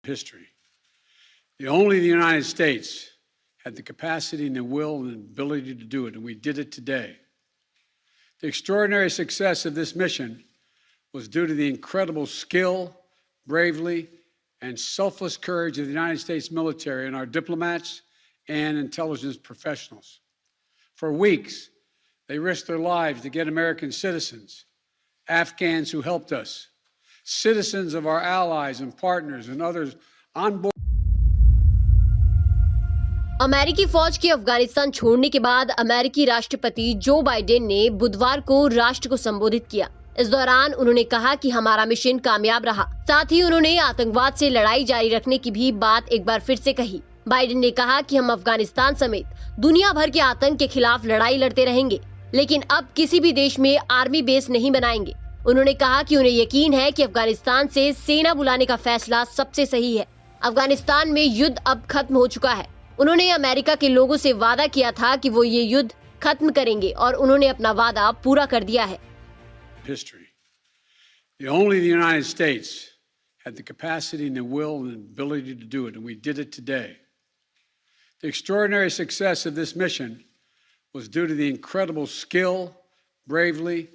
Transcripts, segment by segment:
history. Only the United States had the capacity and the will and ability to do it, and we did it today. The extraordinary success of this mission was due to the incredible skill, bravery, and selfless courage of the United States military and our diplomats and intelligence professionals. For weeks, they risked their lives to get American citizens, Afghans who helped us, citizens of our allies and partners and others on board. अमेरिकी फौज के अफगानिस्तान छोड़ने के बाद अमेरिकी राष्ट्रपति Joe Biden ने बुधवार को राष्ट्र को संबोधित किया। इस दौरान उन्होंने कहा कि हमारा मिशन कामयाब रहा। साथ ही उन्होंने आतंकवाद से लड़ाई जारी रखने की भी बात एक बार फिर से कही। बाइडेन ने कहा कि हम अफगानिस्तान समेत दुनिया भर के आतंक के खिलाफ लड़ाई लड़ते रहेंगे, लेकिन अब किसी भी देश में आर्मी बेस नहीं बनाएंगे। उन्होंने कहा कि उन्हें यकीन है कि अफगानिस्तान से सेना बुलाने का फैसला सबसे सही है। अफगानिस्तान में युद्ध अब खत्म हो चुका है। उन्होंने अमेरिका के लोगों से वादा किया था कि वो ये युद्ध खत्म करेंगे और उन्होंने अपना वादा पूरा कर दिया है। History. Only the United States had the capacity and the will and ability to do it, and we did it today. The extraordinary success of this mission was due to the incredible skill, bravery,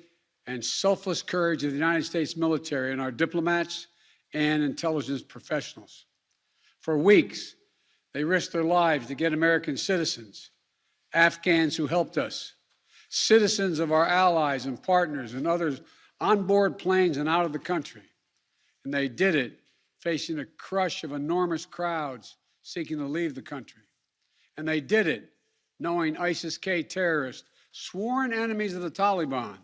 and selfless courage of the United States military and our diplomats and intelligence professionals. For weeks, they risked their lives to get American citizens, Afghans who helped us, citizens of our allies and partners and others on board planes and out of the country. And they did it facing a crush of enormous crowds seeking to leave the country. And they did it knowing ISIS-K terrorists, sworn enemies of the Taliban,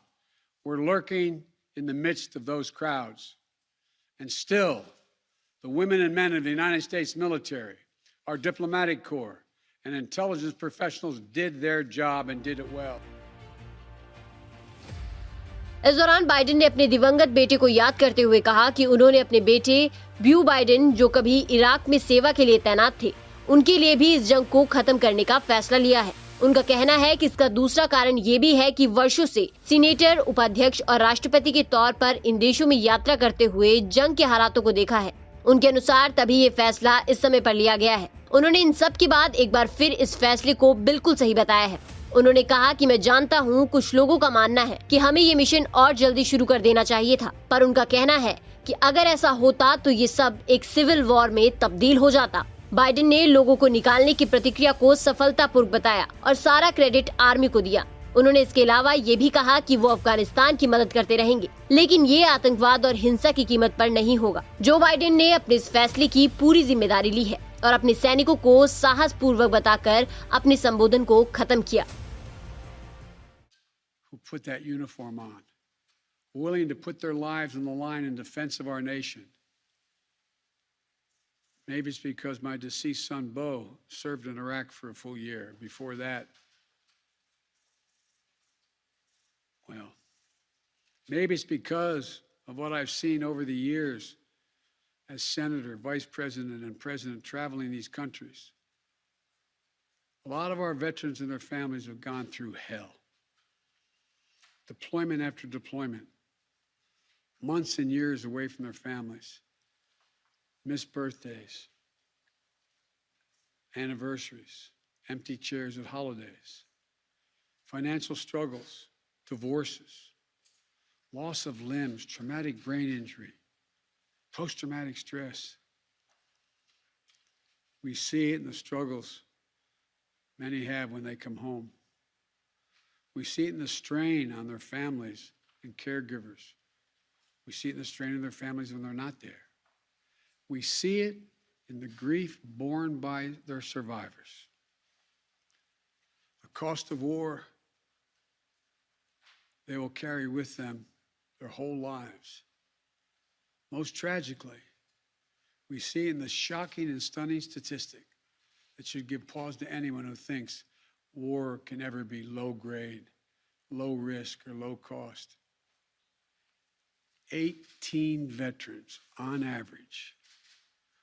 were lurking in the midst of those crowds. And still, the women and men of the United States military, our diplomatic corps, and intelligence professionals did their job and did it well. इस दौरान Biden ने अपने दिवंगत बेटे को याद करते हुए कहा कि उन्होंने अपने बेटे ब्यू बाइडेन, जो कभी इराक में सेवा के लिए तैनात थे, उनके लिए भी इस जंग को खत्म करने का फैसला लिया है। उनका कहना है कि इसका दूसरा कारण ये भी है कि वर्षों से सीनेटर, उपाध्यक्ष और राष्ट्रपति के तौर पर इन देशों में यात्रा करते हुए जंग के हालातों को देखा है। उनके अनुसार तभी ये फैसला इस समय पर लिया गया है। उन्होंने इन सब के बाद एक बार फिर इस फैसले को बिल्कुल सही बताया है। उन्होंने कहा कि मैं जानता हूं कुछ लोगों का मानना है कि हमें ये मिशन और जल्दी शुरू कर देना चाहिए था, पर उनका कहना है कि अगर ऐसा होता तो ये सब एक सिविल वॉर में तब्दील हो जाता। बाइडेन ने लोगों को निकालने की प्रतिक्रिया को सफलतापूर्वक बताया और सारा क्रेडिट आर्मी को दिया। उन्होंने इसके अलावा ये भी कहा कि वो अफगानिस्तान की मदद करते रहेंगे, लेकिन ये आतंकवाद और हिंसा की कीमत पर नहीं होगा। जो बाइडेन ने अपने इस फैसले की पूरी जिम्मेदारी ली है और अपने सैनिकों को साहसपूर्वक बताकर अपने संबोधन को खत्म किया। Who put that uniform on, willing to put their lives on the line in defense of our nation. Maybe it's because my deceased son, Bo, served in Iraq for a full year. Before that, well, maybe it's because of what I've seen over the years as senator, vice president, and president traveling these countries. A lot of our veterans and their families have gone through hell. Deployment after deployment, months and years away from their families, missed birthdays, anniversaries, empty chairs at holidays, financial struggles, divorces, loss of limbs, traumatic brain injury, post-traumatic stress. We see it in the struggles many have when they come home. We see it in the strain on their families and caregivers. We see it in the strain on their families when they're not there. We see it in the grief borne by their survivors. The cost of war they will carry with them their whole lives. Most tragically, we see in the shocking and stunning statistic that should give pause to anyone who thinks war can ever be low grade, low risk, or low cost. 18 veterans on average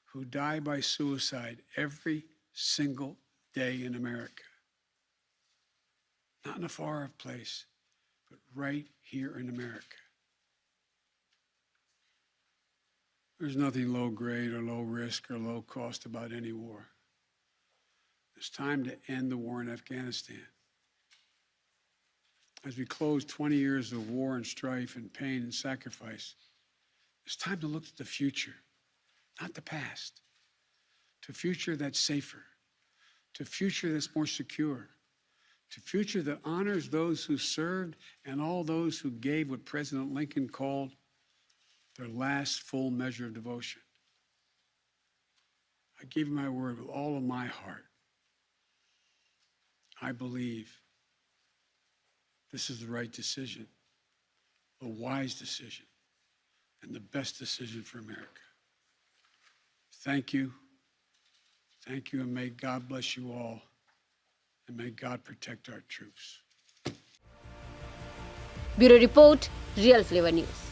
who die by suicide every single day in America. Not in a far off place, but right here in America. There's nothing low grade or low risk or low cost about any war. It's time to end the war in Afghanistan. As we close 20 years of war and strife and pain and sacrifice, it's time to look at the future, not the past, to a future that's safer, to a future that's more secure, to a future that honors those who served and all those who gave what President Lincoln called their last full measure of devotion. I give you my word with all of my heart. I believe this is the right decision, a wise decision, and the best decision for America. Thank you. Thank you, and may God bless you all, and may God protect our troops. Bureau Report, Real Flavor News.